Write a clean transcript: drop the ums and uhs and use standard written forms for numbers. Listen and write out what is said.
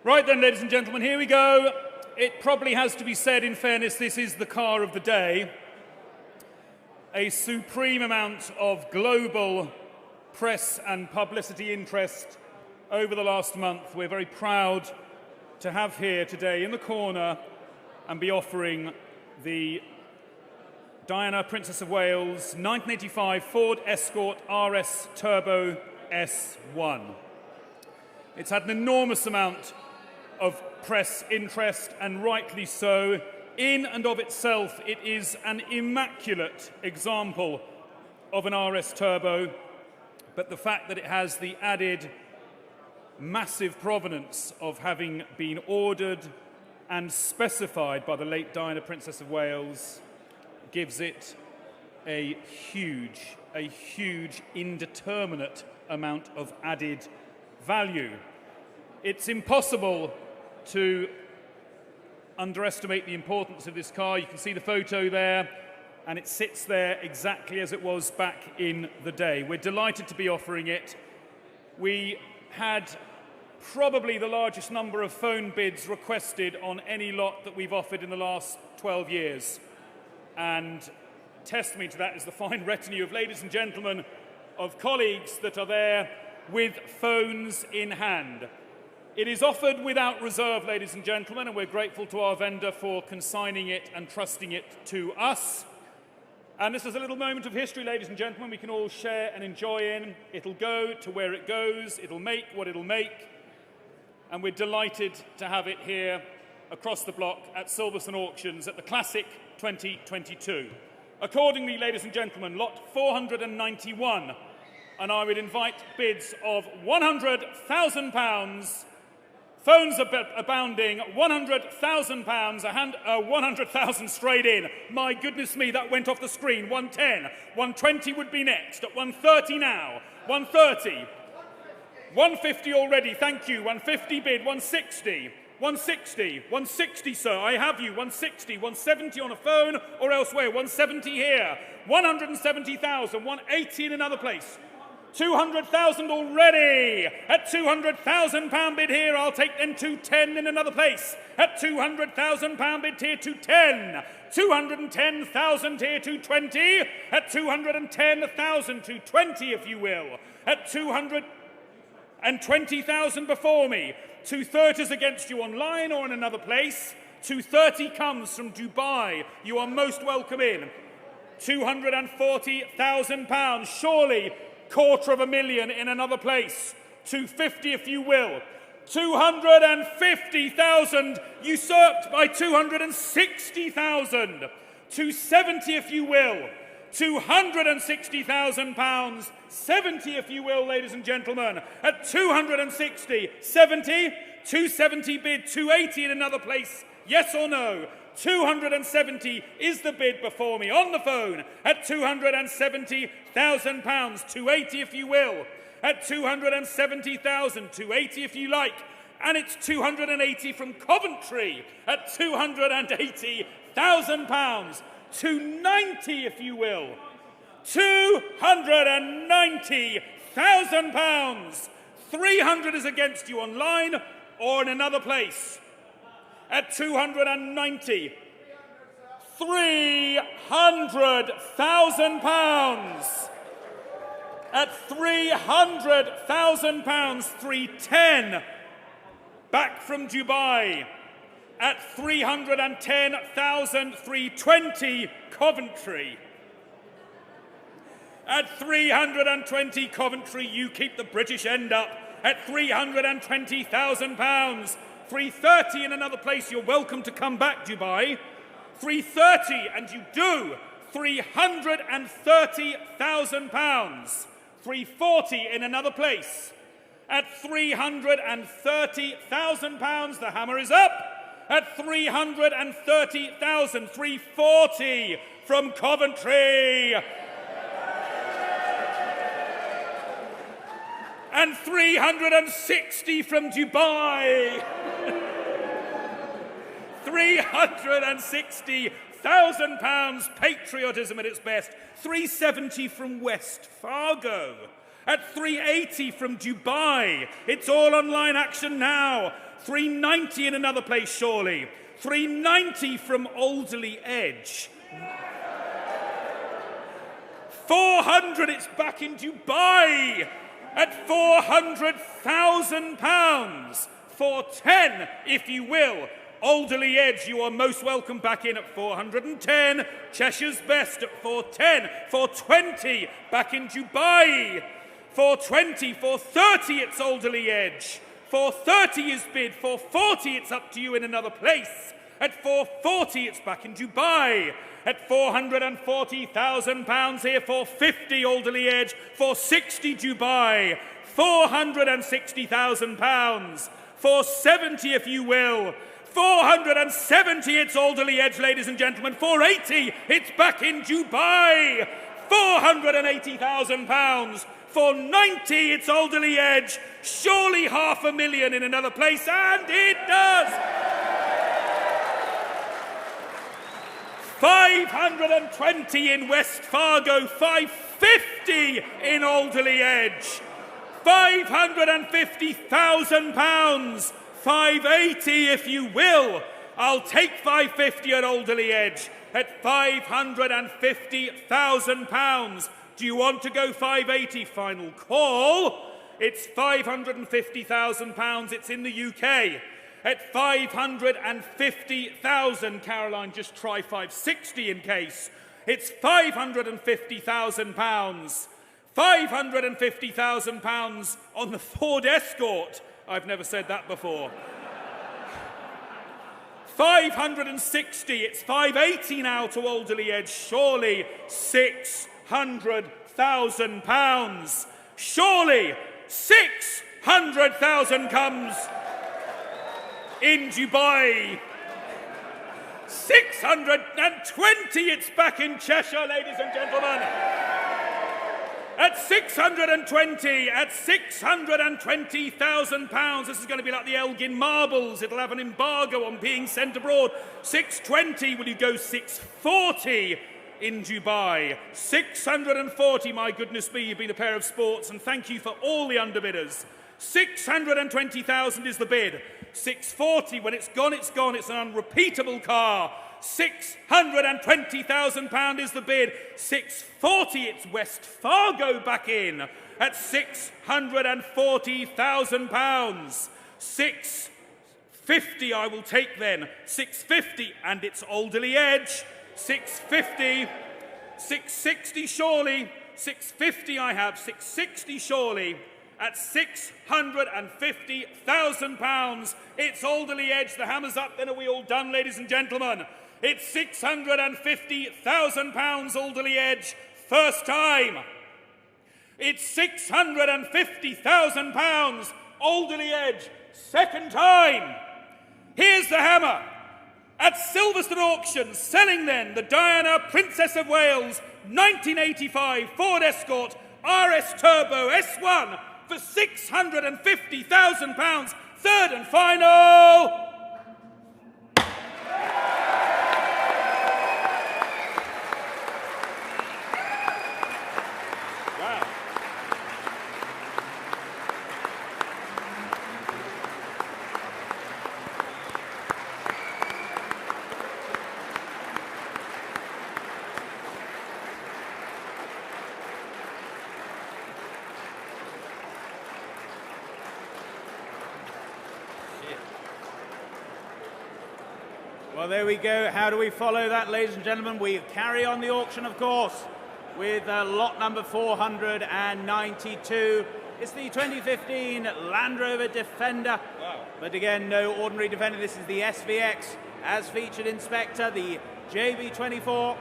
Right then, ladies and gentlemen, here we go. It probably has to be said, in fairness, this is the car of the day. A supreme amount of global press and publicity interest over the last month. We're very proud to have here today in the corner and be offering the Diana, Princess of Wales 1985 Ford Escort RS Turbo S1. It's had an enormous amount of press interest, and rightly so. In and of itself, it is an immaculate example of an RS Turbo, but the fact that it has the added massive provenance of having been ordered and specified by the late Diana, Princess of Wales, gives it a huge, indeterminate amount of added value. It's impossible to underestimate the importance of this car. You can see the photo there, and it sits there exactly as it was back in the day. We're delighted to be offering it. We had probably the largest number of phone bids requested on any lot that we've offered in the last 12 years. And testimony to that is the fine retinue of ladies and gentlemen, of colleagues that are there with phones in hand. It is offered without reserve, ladies and gentlemen, and we're grateful to our vendor for consigning it and trusting it to us. And this is a little moment of history, ladies and gentlemen, we can all share and enjoy in. It'll go to where it goes, it'll make what it'll make, and we're delighted to have it here across the block at Silverstone Auctions at the Classic 2022. Accordingly, ladies and gentlemen, lot 491, and I would invite bids of £100,000. Phones abounding, £100,000, 100,000 straight in. My goodness me, that went off the screen. 110, 120 would be next, at 130 now, 130, 150 already, thank you, 150 bid, 160, 160, 160, sir, I have you, 160, 170 on a phone or elsewhere, 170 here, 170,000, 180 in another place. 200,000 already. At £200,000 bid here, I'll take then 210 in another place. At £200,000 bid here, 210. 210,000 here, 220. At 210,000, 220 if you will. At 220,000 before me. 230's against you online or in another place. 230 comes from Dubai. You are most welcome in. £240,000, surely. £250,000 in another place. 250 if you will. 250,000 usurped by 260,000. 270 if you will. £260,000. 70 if you will, ladies and gentlemen. At 260, 70, 270 bid, 280 in another place. Yes or no? 270 is the bid before me on the phone at £270,000, 280 if you will, at 270,000, 280 if you like, and it's 280 from Coventry at £280,000, 290 if you will, £290,000, 300 is against you online or in another place. At 290, £300,000. At £300,000, 310, back from Dubai. At 310,000, 320, Coventry. At 320, Coventry, you keep the British end up. At £320,000. 330 in another place, you're welcome to come back, Dubai. 330, and you do. £330,000. 340 in another place. At £330,000, the hammer is up. At 330,000, 340 from Coventry. And 360 from Dubai. £360,000, patriotism at its best. 370 from West Fargo. At 380 from Dubai. It's all online action now. 390 in another place, surely. 390 from Alderley Edge. 400, it's back in Dubai at £400,000. 410, if you will. Alderley Edge, you are most welcome back in at 410. Cheshire's Best at 410. 420, back in Dubai. 420, 430, it's Alderley Edge. 430 is bid. 440, it's up to you in another place. At 440, it's back in Dubai. At £440,000 here, 450 Alderley Edge, 460 Dubai, £460,000, 470 if you will, 470 it's Alderley Edge, ladies and gentlemen, 480 it's back in Dubai, £480,000, 490 it's Alderley Edge, surely £500,000 in another place, and it does! 520 in West Fargo, 550 in Alderley Edge, £550,000, 580 if you will. I'll take 550 at Alderley Edge at £550,000. Do you want to go 580? Final call. It's £550,000. It's in the UK. At 550,000, Caroline, just try 560 in case. It's £550,000. £550,000 on the Ford Escort. I've never said that before. 560, it's 580 now to Alderley Edge, surely £600,000. Surely £600,000 comes in Dubai. 620, it's back in Cheshire, ladies and gentlemen. At 620, at £620,000. This is going to be like the Elgin Marbles. It'll have an embargo on being sent abroad. 620, will you go 640 in Dubai? 640, my goodness me, you've been a pair of sports, and thank you for all the underbidders. 620,000 is the bid. 640, when it's gone, it's gone. It's an unrepeatable car. £620,000 is the bid. 640, it's West Fargo back in at £640,000. 650 I will take then. 650, and it's Alderley Edge. 650, 660 surely. 650 I have. 660 surely. At £650,000, it's Alderley Edge. The hammer's up, then are we all done, ladies and gentlemen? It's £650,000, Alderley Edge, first time. It's £650,000, Alderley Edge, second time. Here's the hammer. At Silverstone Auctions, selling then the Diana Princess of Wales 1985 Ford Escort RS Turbo S1 for £650,000, third and final. Well, there we go. How do we follow that, ladies and gentlemen? We carry on the auction, of course, with lot number 492. It's the 2015 Land Rover Defender. Wow. But again, no ordinary Defender. This is the SVX, as featured in Spectre, the JB24